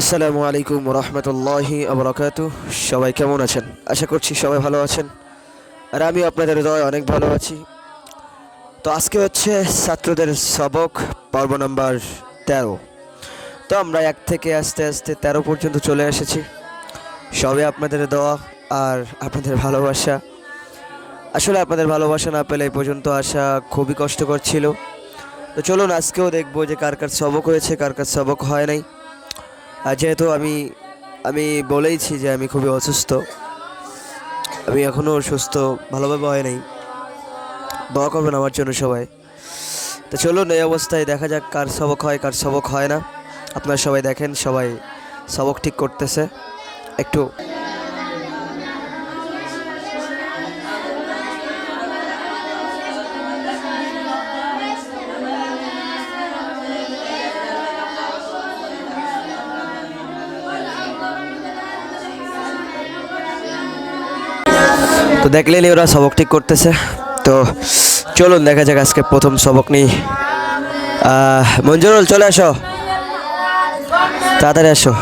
আসসালামু আলাইকুম রহমতুল্লাহি আবরাকাতু। সবাই কেমন আছেন? আশা করছি সবাই ভালো আছেন, আর আমি আপনাদের দয়ায় অনেক ভালো আছি। তো আজকে হচ্ছে ছাত্রদের সবক পর্ব নাম্বার 13। তো আমরা 1 থেকে আস্তে আস্তে 13 পর্যন্ত চলে এসেছি। সবে আপনাদের দোয়া আর আপনাদের ভালোবাসা। আসলে আপনাদের ভালোবাসা না পেলে এই পর্যন্ত আসা খুবই কষ্টকর ছিল। তো চলুন আজকেও দেখবো যে কার কার সবক হয়েছে, কার কার সবক হয় নাই। আর যেহেতু আমি বলেইছি যে আমি খুবই অসুস্থ, আমি এখনও সুস্থ ভালোভাবে হয় নাই। দোয়া করবেন আমার জন্য সবাই। তো চলুন এই অবস্থায় দেখা যাক কার সবক হয় কার সবক হয় না। আপনারা সবাই দেখেন, সবাই সবক ঠিক করতেছে একটু। তো দেখলেন ওরা সবক ঠিক করতেছে। তো চলুন দেখা যাক আজকে প্রথম সবক নিই। মঞ্জুরুল চলে আসো, তাড়াতাড়ি আসো।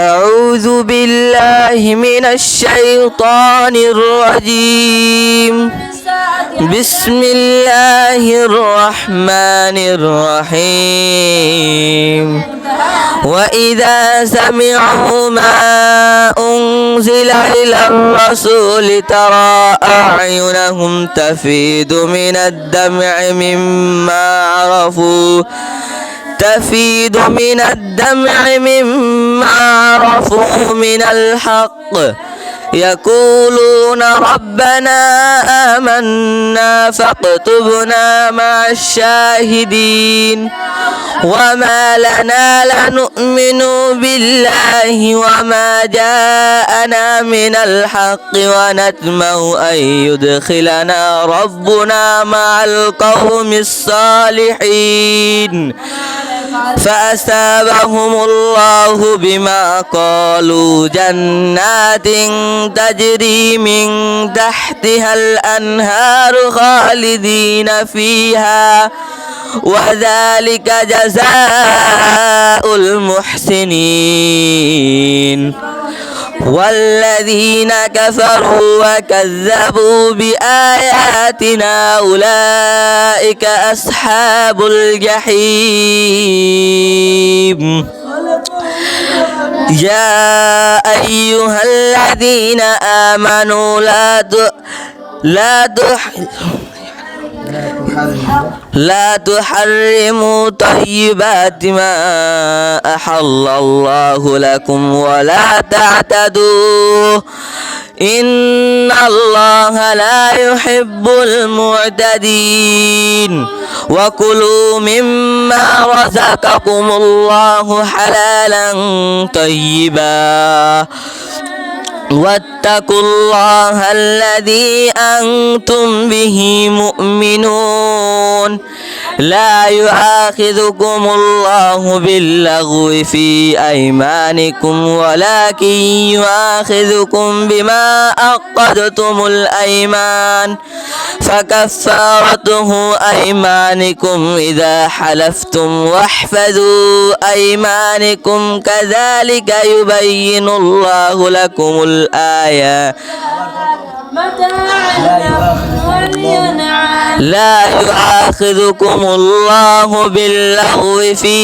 أعوذ بالله من الشيطان الرجيم. بسم الله الرحمن الرحيم. وإذا سمعوا ما أنزل إلى الرسول ترى أعينهم تفيض من الدمع مما عرفوا من الحق يقولون ربنا آمنا فاكتبنا مع الشاهدين. وما لنا لا نؤمن بالله وما جاءنا من الحق ونطمع أن يدخلنا ربنا مع القوم الصالحين. فأثابهم الله بما قالوا جنات تجري من تحتها الأنهار خالدين فيها وذلك جزاء المحسنين. والذين كفروا وكذبوا بآياتنا أولئك أصحاب الجحيم. يا أيها الذين آمنوا لا تحرموا طيبات ما أحل الله لكم ولا تعتدوا إن الله لا يحب المعتدين. وكلوا مما رزقكم الله حلالا طيبا واتقوا الله الذي أنتم به مؤمنون. لا يؤاخذكم الله باللغو في أيمانكم ولكن يؤاخذكم بما عقدتم الأيمان فكفارته أيمانكم إذا حلفتم واحفظوا أيمانكم كذلك يبين الله لكم الآية. لا يؤاخذكم الله باللغو في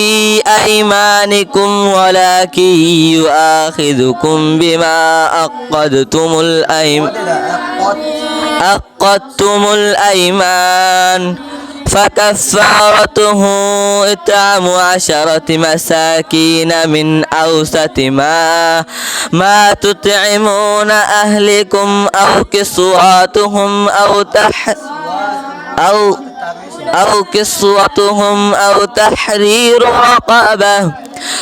أيمانكم ولكن يؤاخذكم بما عقدتم الأيمان فكفارته إطعام 10 مساكين من أوسط ما تطعمون أهلكم أو كسوتهم أو تحرير رقبة.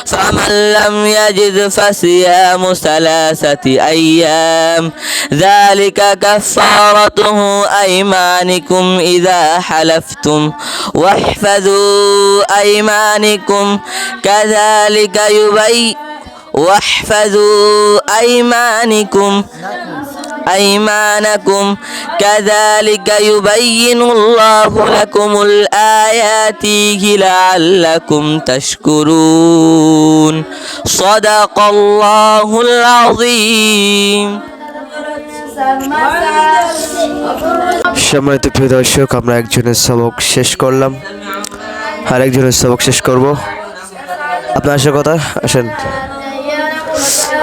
فمن لم يجد فصيام 3 أيام ذلك كفارته أيمانكم إذا حلفتم واحفظوا أيمانكم كذلك واحفظوا أيمانكم كذلك يبين الله لكم الآيات لعلكم تشكرون صدق الله العظيم সম্মানিত প্রিয় দর্শক, আমরা একজনের সবক শেষ করলাম, আর একজনের সবক শেষ করব। আপনার আসার কথা, আসেন।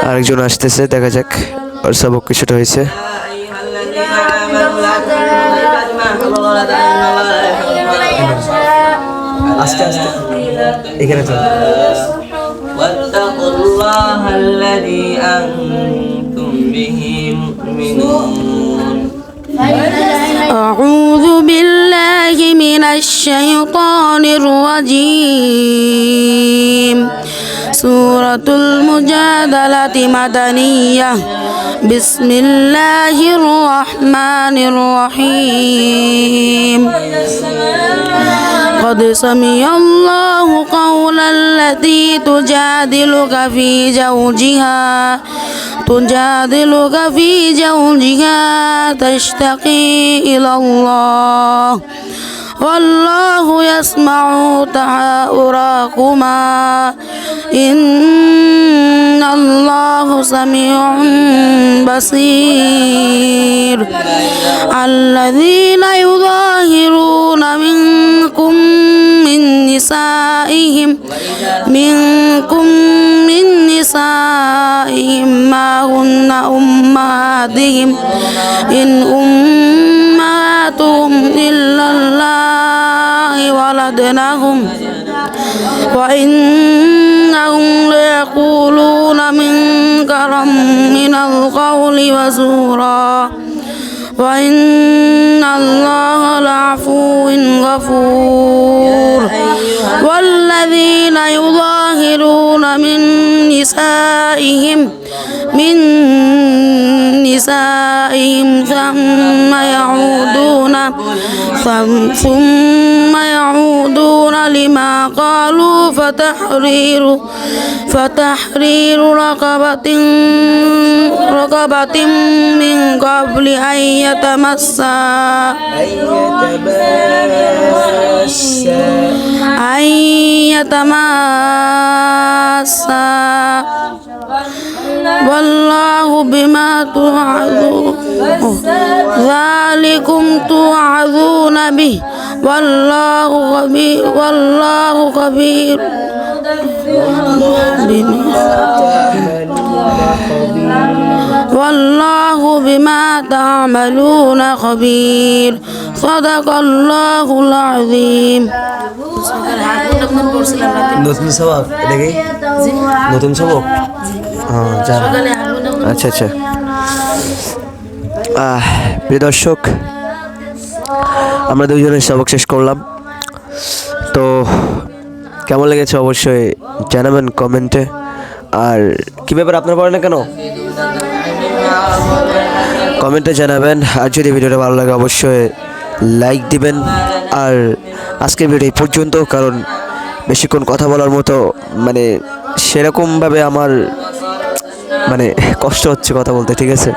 আরেকজন আসতেছে, দেখা যাক ওর সবক কিছুটা হয়েছে। আস্তে আস্তে এখানে চল। واتقوا الله الذي أنتم به مؤمنون أعوذ بالله من الشيطان الرجيم سورة المجادلة مدنية بسم الله الرحمن الرحيم قد سمع الله قول التي تجادلك في زوجها تشتكي إلى الله والله يسمع تحاوركما إن الله سميع بصير الذين يظاهرون منكم من نسائهم ما هن أمهاتهم إن أمهاتهم إلا الله ولدنهم وإنهم ليقولون منكرا من القول وزورا وإن الله لعفو غفور والذين يظاهرون من نسائهم ثم يعودون لما قالوا فتحرير رقبة من قبل أن يتماسا والله بما توعدون ذلكم توعظون به والله خبير والله بما تعملون خبير صدق الله العظيم নতুন সবক, এটা কি নতুন সবক? আচ্ছা আচ্ছা। প্রিয় দর্শক, আমরা দুজনের সবক শেষ করলাম। তো কেমন লেগেছে অবশ্যই জানাবেন কমেন্টে। আর কী ব্যাপার, আপনার পড়ে না কেন কমেন্টে জানাবেন। আর যদি ভিডিওটা ভালো লাগে অবশ্যই লাইক দিবেন। আর আজকের ভিডিও এই পর্যন্ত, কারণ বেশিক্ষণ কথা বলার মতো সেরকমভাবে আমার কষ্ট হচ্ছে কথা বলতে, ঠিক আছে?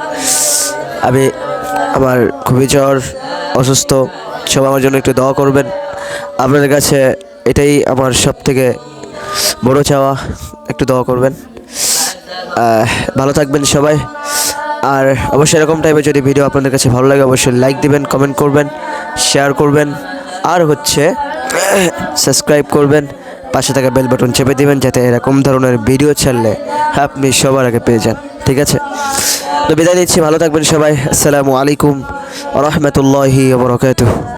আমার খুবই জ্বর, অসুস্থ। সব আমার জন্য একটু দোয়া করবেন। আপনাদের কাছে এটাই আমার সব থেকে বড় চাওয়া, একটু দোয়া করবেন। ভালো থাকবেন সবাই। আর অবশ্যই এরকম টাইপের যদি ভিডিও আপনাদের কাছে ভালো লাগে অবশ্যই লাইক দিবেন, কমেন্ট করবেন, শেয়ার করবেন, আর সাবস্ক্রাইব করবেন। পাশে থাকা বেল বাটন চেপে দিবেন যাতে এরকম ধরনের ভিডিও ছাড়লে আপনি সবার আগে পেয়ে যান, ঠিক আছে? তো বিদায় নিচ্ছি, ভালো থাকবেন সবাই। আসসালামু আলাইকুম ওয়া রাহমাতুল্লাহি ওয়া বারাকাতুহু।